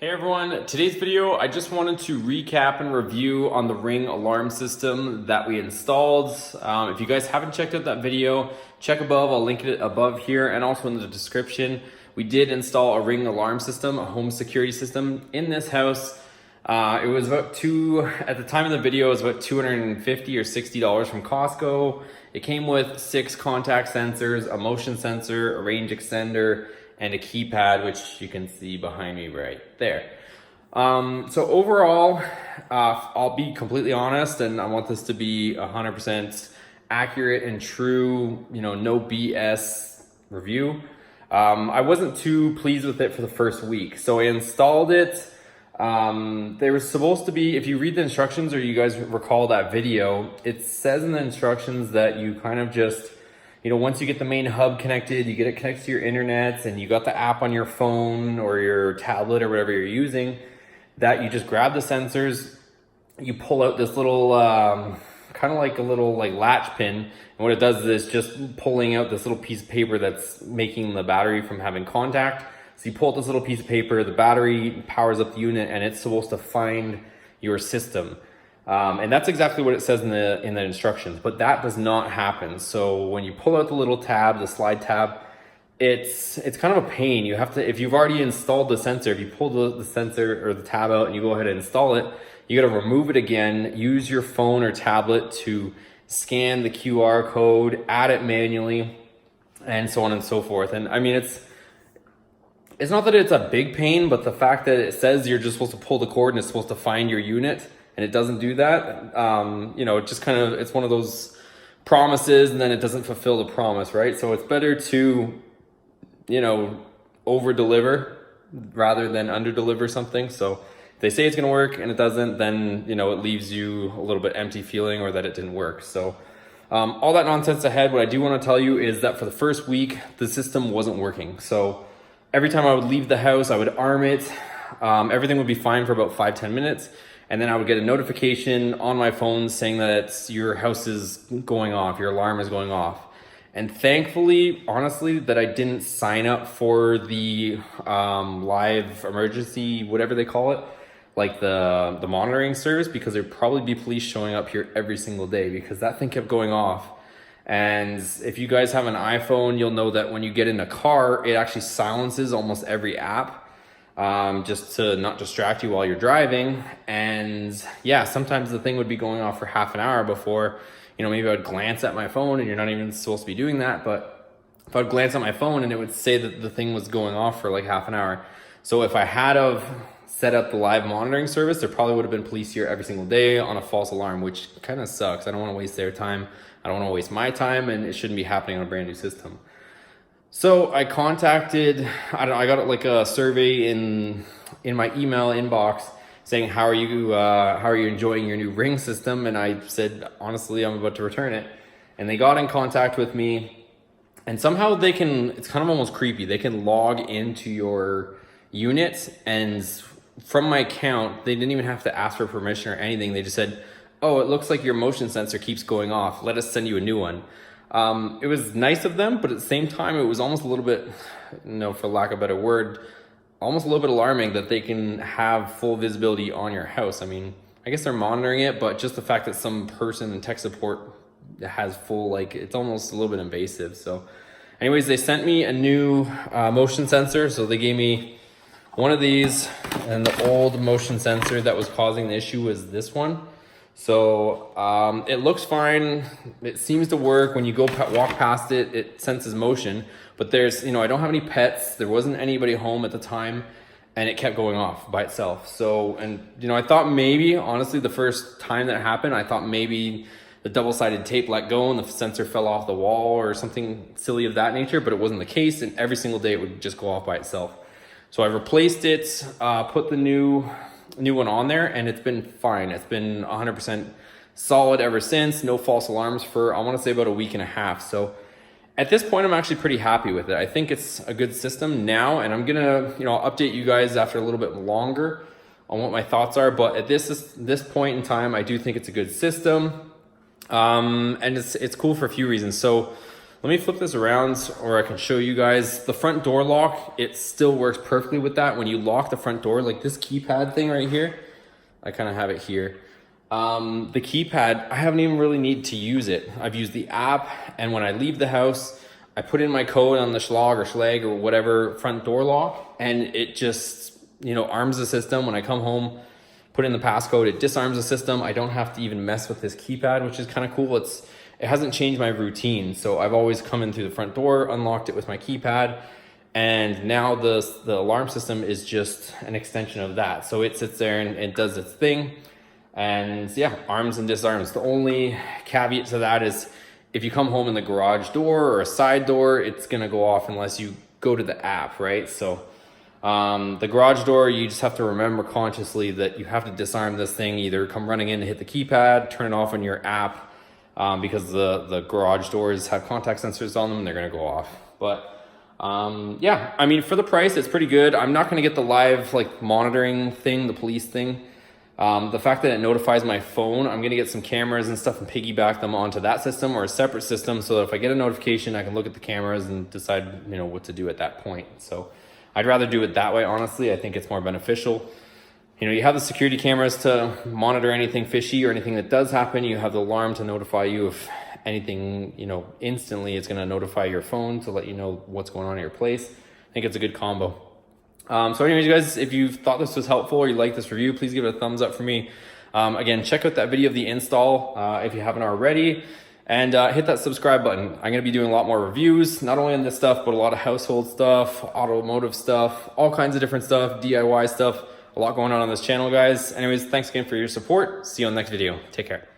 Hey everyone, today's video, I just wanted to recap and review on the Ring alarm system that we installed. If you guys haven't checked out that video, check above, I'll link it above here and also in the description. We did install a Ring alarm system, a home security system in this house. It was about at the time of the video, it was about $250 or $60 from Costco. It came with 6 contact sensors, a motion sensor, a range extender, and a keypad, which you can see behind me right there. So overall, I'll be completely honest, and I want this to be 100% accurate and true, no BS review. I wasn't too pleased with it for the first week. So I installed it. There was supposed to be, if you read the instructions or you guys recall that video, it says in the instructions that you kind of just, once you get the main hub connected, you get it connected to your internet and you got the app on your phone or your tablet or whatever you're using, that you just grab the sensors, you pull out this little, kind of like a little latch pin. And what it does is just pulling out this little piece of paper that's making the battery from having contact. So you pull out this little piece of paper, the battery powers up the unit and it's supposed to find your system. And that's exactly what it says in the instructions, but that does not happen. So when you pull out the little tab, the slide tab, it's kind of a pain. You have to, if you've already installed the sensor, if you pull the sensor or the tab out and you go ahead and install it, you got to remove it again, use your phone or tablet to scan the QR code, add it manually, and so on and so forth. And I mean, it's not that it's a big pain, but the fact that it says you're just supposed to pull the cord and it's supposed to find your unit, and it doesn't do that, it just kind of, it's one of those promises and then it doesn't fulfill the promise, right? So it's better to, over deliver rather than under deliver something. So if they say it's gonna work and it doesn't, then, it leaves you a little bit empty feeling or that it didn't work. So all that nonsense ahead, what I do wanna tell you is that for the first week, the system wasn't working. So every time I would leave the house, I would arm it. Everything would be fine for about 5-10 minutes. And then I would get a notification on my phone saying that your house is going off, your alarm is going off. And thankfully, honestly, that I didn't sign up for the live emergency, whatever they call it, like the monitoring service, because there'd probably be police showing up here every single day because that thing kept going off. And if you guys have an iPhone, you'll know that when you get in a car, it actually silences almost every app. Just to not distract you while you're driving. And yeah, sometimes the thing would be going off for half an hour before, maybe I would glance at my phone, and you're not even supposed to be doing that. But if I'd glance at my phone and it would say that the thing was going off for like half an hour. So if I had of set up the live monitoring service, there probably would have been police here every single day on a false alarm, which kind of sucks. I don't want to waste their time. I don't want to waste my time, and it shouldn't be happening on a brand new system. So I contacted, I got like a survey in my email inbox saying, how are you enjoying your new Ring system? And I said, honestly, I'm about to return it. And they got in contact with me, and somehow it's kind of almost creepy. They can log into your unit, and from my account, they didn't even have to ask for permission or anything. They just said, oh, it looks like your motion sensor keeps going off. Let us send you a new one. It was nice of them, but at the same time, it was almost a little bit, for lack of a better word, almost a little bit alarming that they can have full visibility on your house. I mean, I guess they're monitoring it, but just the fact that some person in tech support has full, it's almost a little bit invasive. So anyways, they sent me a new motion sensor. So they gave me one of these, and the old motion sensor that was causing the issue was this one. So it looks fine. It seems to work. When you walk past it, it senses motion. But there's, I don't have any pets. There wasn't anybody home at the time, and it kept going off by itself. So, and I thought maybe, honestly, the first time that happened, I thought maybe the double-sided tape let go and the sensor fell off the wall or something silly of that nature, but it wasn't the case. And every single day it would just go off by itself. So I replaced it, put the new one on there, and it's been fine. It's been 100% solid ever since. No false alarms for, I want to say, about a week and a half. So at this point, I'm actually pretty happy with it. I think it's a good system now, and I'm gonna, I'll update you guys after a little bit longer on what my thoughts are. But at this point in time, I do think it's a good system, and it's cool for a few reasons. So Let me flip this around or I can show you guys. The front door lock, it still works perfectly with that. When you lock the front door, like this keypad thing right here, I kind of have it here. The keypad, I haven't even really need to use it. I've used the app, and when I leave the house, I put in my code on the schlag or whatever front door lock, and it just, you know, arms the system. When I come home, put in the passcode, it disarms the system. I don't have to even mess with this keypad, which is kind of cool. It hasn't changed my routine. So I've always come in through the front door, unlocked it with my keypad, and now the alarm system is just an extension of that. So it sits there and it does its thing, and yeah, arms and disarms. The only caveat to that is if you come home in the garage door or a side door, it's gonna go off unless you go to the app, right? So the garage door, you just have to remember consciously that you have to disarm this thing, either come running in to hit the keypad, turn it off on your app, because the garage doors have contact sensors on them, they're gonna go off. But yeah, I mean, for the price, it's pretty good. I'm not gonna get the live like monitoring thing, the police thing. The fact that it notifies my phone, I'm gonna get some cameras and stuff and piggyback them onto that system or a separate system, so that if I get a notification, I can look at the cameras and decide, you know, what to do at that point. So I'd rather do it that way, honestly. I think it's more beneficial. You know, you have the security cameras to monitor anything fishy or anything that does happen. You have the alarm to notify you if anything, you know, instantly it's gonna notify your phone to let you know what's going on at your place. I think it's a good combo. So anyways, you guys, if you thought this was helpful or you like this review, please give it a thumbs up for me. Again, check out that video of the install if you haven't already, and hit that subscribe button. I'm gonna be doing a lot more reviews, not only on this stuff, but a lot of household stuff, automotive stuff, all kinds of different stuff, DIY stuff, a lot going on this channel, guys. Anyways, thanks again for your support. See you on the next video. Take care.